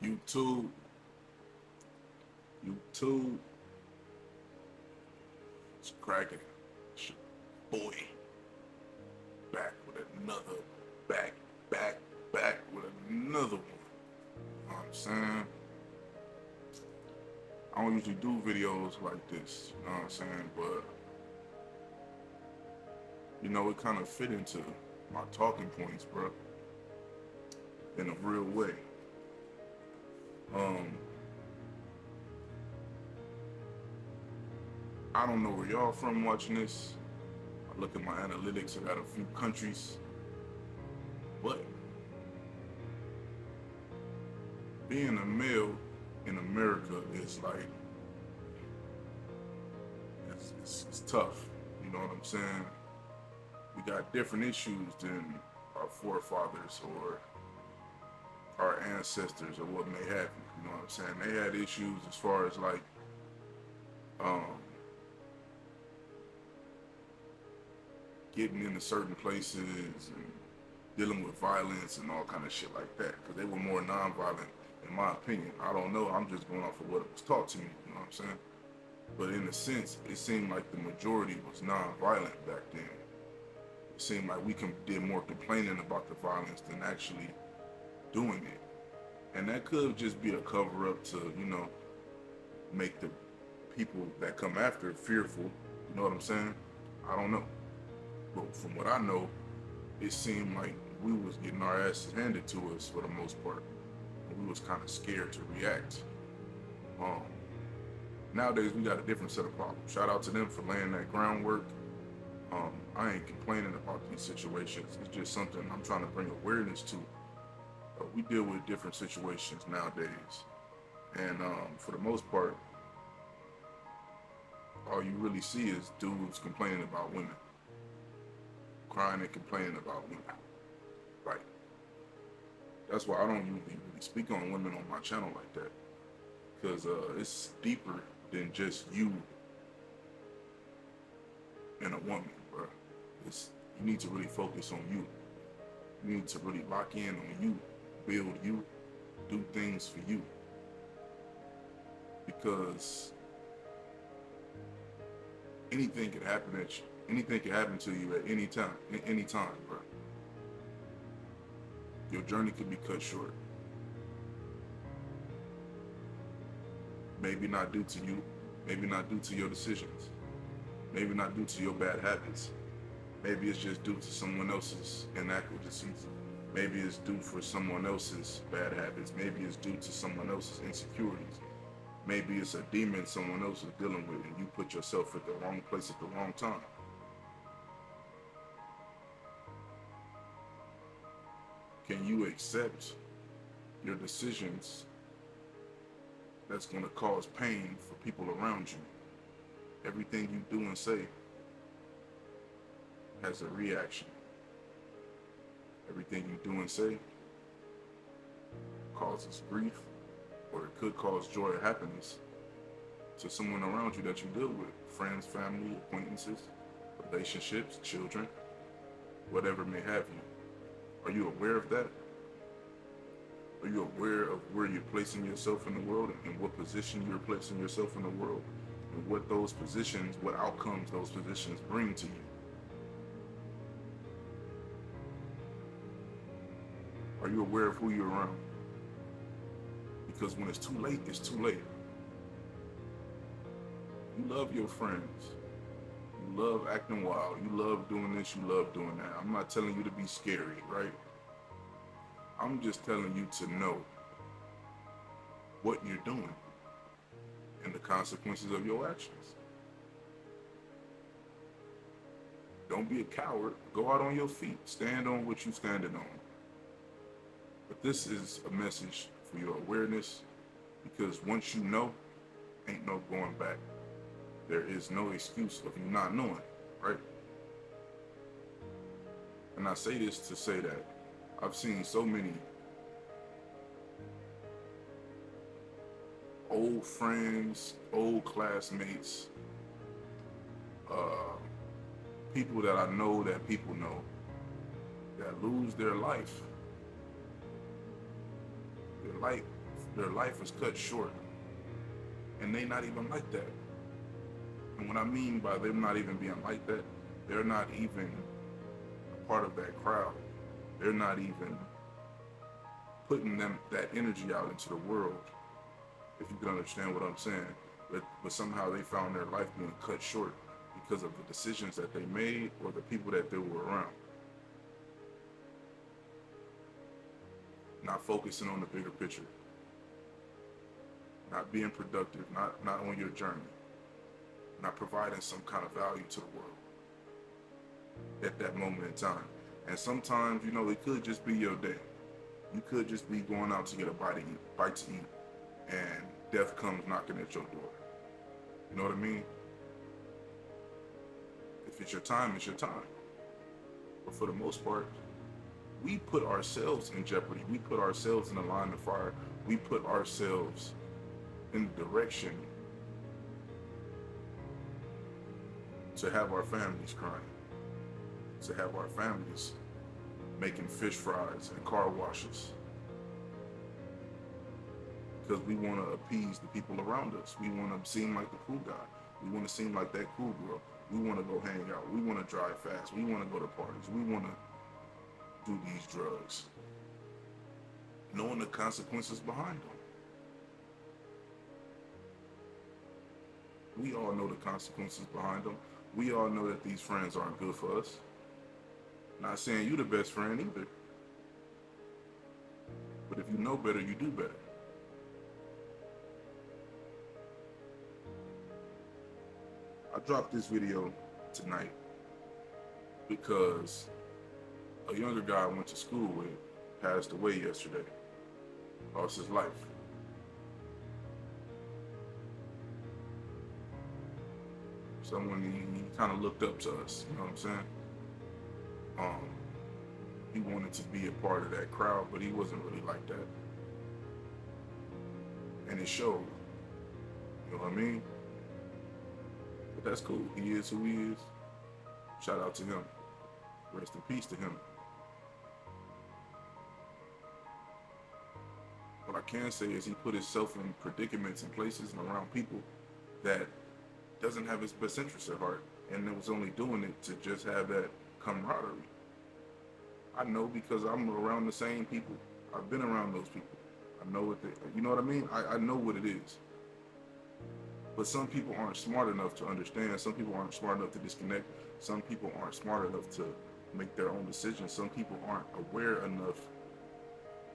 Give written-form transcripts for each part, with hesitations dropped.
YouTube, YouTube, it's cracking. It's your boy back with another, back, back, back with another one. You know what I'm saying? I don't usually do videos like this, you know what I'm saying? But, it kind of fit into my talking points, bro, in a real way. Um, I don't know where y'all from watching this. I look at my analytics, I got a few countries, but being a male in America is like, it's tough, you know what I'm saying? We got different issues than our forefathers or our ancestors or what may have you know what I'm saying? They had issues as far as like, um, getting into certain places and dealing with violence and all kind of shit like that, because they were more non-violent, in my opinion. I don't know, I'm just going off of what was taught to me, you know what I'm saying? But in a sense, it seemed like the majority was non-violent back then. It seemed like we did more complaining about the violence than actually doing it. And that could just be a cover-up to, make the people that come after fearful, you know what I'm saying? I don't know. But from what I know, it seemed like we was getting our asses handed to us for the most part. And we was kind of scared to react. Nowadays, we got a different set of problems. Shout out to them for laying that groundwork. I ain't complaining about these situations. It's just something I'm trying to bring awareness to. We deal with different situations nowadays. And for the most part, all you really see is dudes complaining about women. Crying and complaining about women. Like, that's why I don't usually really speak on women on my channel like that. Because it's deeper than just you and a woman, bro. You need to really focus on you. You need to really lock in on you, build you, do things for you. Because anything can happen at you. Anything can happen to you at any time, bro. Your journey could be cut short. Maybe not due to you, maybe not due to your decisions, maybe not due to your bad habits. Maybe it's just due to someone else's inadequacies. Maybe it's due for someone else's bad habits. Maybe it's due to someone else's insecurities. Maybe it's a demon someone else is dealing with and you put yourself at the wrong place at the wrong time. Can you accept your decisions that's going to cause pain for people around you? Everything you do and say has a reaction. Everything you do and say causes grief, or it could cause joy or happiness to someone around you that you deal with. Friends, family, acquaintances, relationships, children, whatever may have you. Are you aware of that? Are you aware of where you're placing yourself in the world and what position you're placing yourself in the world and what those positions, what outcomes those positions bring to you? Are you aware of who you're around? Because when it's too late, it's too late. You love your friends. You love acting wild. You love doing this. You love doing that. I'm not telling you to be scary, right? I'm just telling you to know what you're doing and the consequences of your actions. Don't be a coward. Go out on your feet. Stand on what you're standing on. But this is a message for your awareness, because once you know, ain't no going back. There is no excuse of you not knowing, right? And I say this to say that I've seen so many old friends, old classmates, people that I know that people know, that lose their life their life is cut short, and they not even like that. And what I mean by them not even being like that, they're not even a part of that crowd. They're not even putting that energy out into the world, if you can understand what I'm saying. But somehow they found their life being cut short because of the decisions that they made or the people that they were around. Not focusing on the bigger picture. Not being productive, not on your journey. Not providing some kind of value to the world at that moment in time. And sometimes, it could just be your day. You could just be going out to get a bite to eat, and death comes knocking at your door. You know what I mean? If it's your time, it's your time. But for the most part, we put ourselves in jeopardy. We put ourselves in the line of fire. We put ourselves in the direction to have our families crying, to have our families making fish fries and car washes, because we want to appease the people around us. We want to seem like the cool guy. We want to seem like that cool girl. We want to go hang out. We want to drive fast. We want to go to parties. We want to do these drugs, knowing the consequences behind them. We all know the consequences behind them. We all know that these friends aren't good for us. Not saying you the best friend either. But if you know better, you do better. I dropped this video tonight because a younger guy I went to school with passed away yesterday. Lost his life. Someone he kind of looked up to us, you know what I'm saying? He wanted to be a part of that crowd, but he wasn't really like that. And it showed, you know what I mean? But that's cool. He is who he is. Shout out to him. Rest in peace to him. What I can say is he put himself in predicaments and places and around people that doesn't have his best interests at heart, and it was only doing it to just have that camaraderie. I know because I'm around the same people. I've been around those people. I know what you know what I mean? I know what it is. But some people aren't smart enough to understand. Some people aren't smart enough to disconnect. Some people aren't smart enough to make their own decisions. Some people aren't aware enough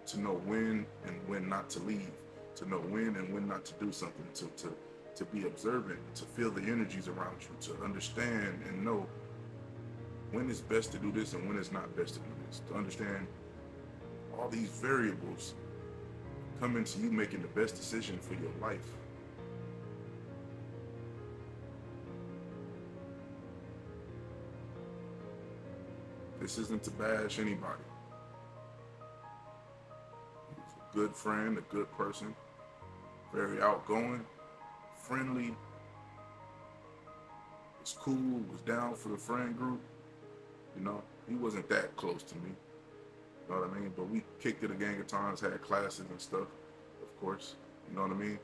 to know when and when not to leave, to know when and when not to do something, to be observant, to feel the energies around you, to understand and know when it's best to do this and when it's not best to do this, to understand all these variables come into you making the best decision for your life. This isn't to bash anybody. He's a good friend, a good person, very outgoing, friendly, was cool, was down for the friend group. He wasn't that close to me. You know what I mean? But we kicked it a gang of times, had classes and stuff, of course. You know what I mean?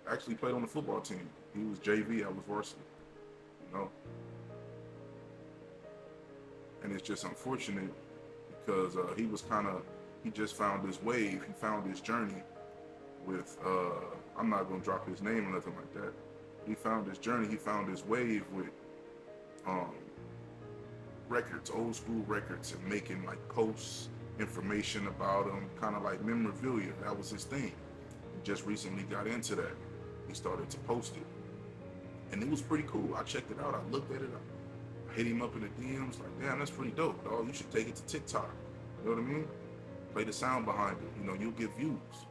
Actually played on the football team. He was JV, I was varsity. And it's just unfortunate because he just found this wave. He found this journey with, I'm not going to drop his name or nothing like that. He found this journey, he found this wave with records, old school records, and making like posts, information about them, kind of like memorabilia. That was his thing. He just recently got into that. He started to post it. And it was pretty cool. I checked it out. I looked at it. I hit him up in the DMs like, damn, that's pretty dope, dog. You should take it to TikTok. You know what I mean? Play the sound behind it. You'll get views.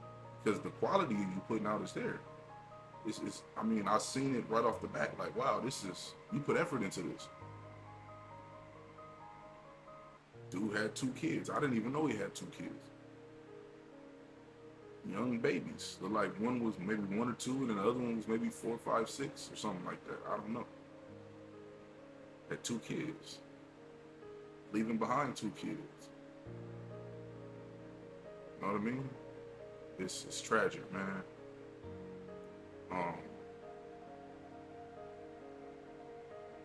Because the quality you putting out is there. I seen it right off the bat, like, wow, you put effort into this. Dude had 2 kids. I didn't even know he had 2 kids. Young babies. Like one was maybe 1 or 2, and the other one was maybe 4, 5, 6, or something like that. I don't know. Had 2 kids. Leaving behind 2 kids. You know what I mean? It's tragic, man. Um,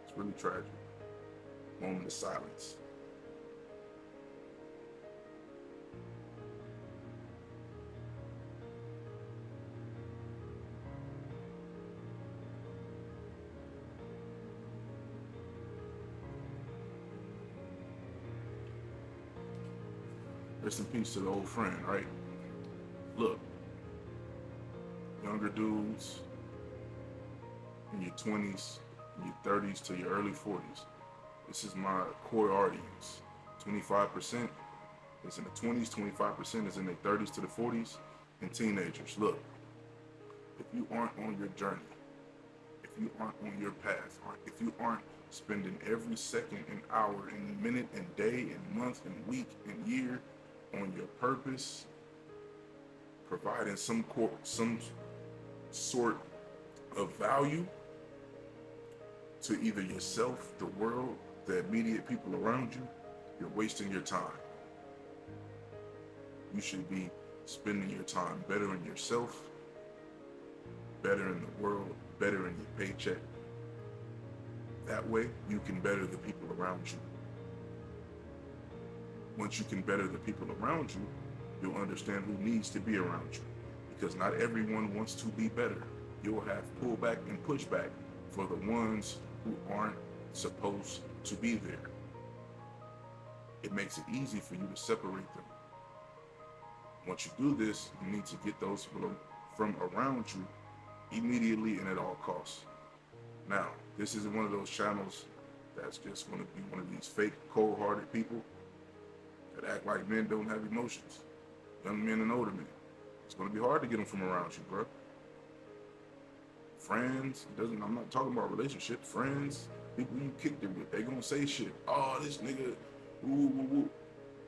it's really tragic. Moment of silence. Rest in peace to the old friend, right? Look, younger dudes in your 20s, in your 30s to your early 40s. This is my core audience. 25% is in the 20s, 25% is in their 30s to the 40s, and teenagers. Look, if you aren't on your journey, if you aren't on your path, if you aren't spending every second and hour and minute and day and month and week and year on your purpose, providing some sort of value to either yourself, the world, the immediate people around you, you're wasting your time. You should be spending your time bettering yourself, bettering the world, bettering your paycheck. That way, you can better the people around you. Once you can better the people around you, you'll understand who needs to be around you. Because not everyone wants to be better. You'll have pullback and pushback for the ones who aren't supposed to be there. It makes it easy for you to separate them. Once you do this, you need to get those people from around you immediately and at all costs. Now, this isn't one of those channels that's just going to be one of these fake, cold-hearted people that act like men don't have emotions. Young men and older men. It's going to be hard to get them from around you, bro. Friends, I'm not talking about relationships. Friends, people you kicked it with, they going to say shit. Oh, this nigga, woo, woo, woo.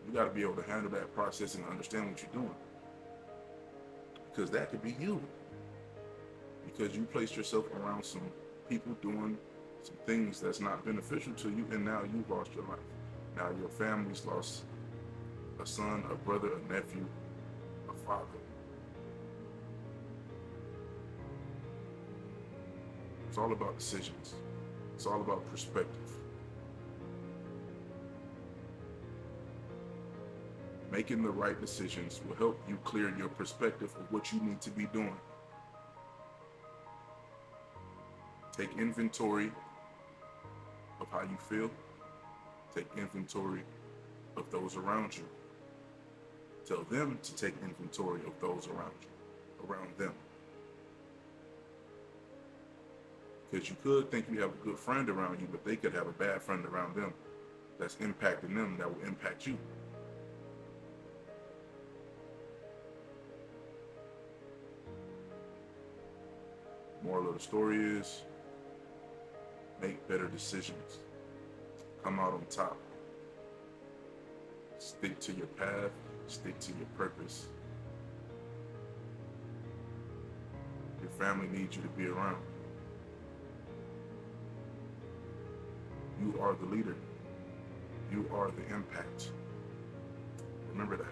You got to be able to handle that process and understand what you're doing. Because that could be you. Because you placed yourself around some people doing some things that's not beneficial to you, and now you've lost your life. Now your family's lost a son, a brother, a nephew, a father. It's all about decisions. It's all about perspective. Making the right decisions will help you clear your perspective of what you need to be doing. Take inventory of how you feel. Take inventory of those around you. Tell them to take inventory of those around them. Because you could think you have a good friend around you, but they could have a bad friend around them that's impacting them, that will impact you. Moral of the story is, make better decisions. Come out on top. Stick to your path. Stick to your purpose. Your family needs you to be around. You are the leader. You are the impact. Remember that.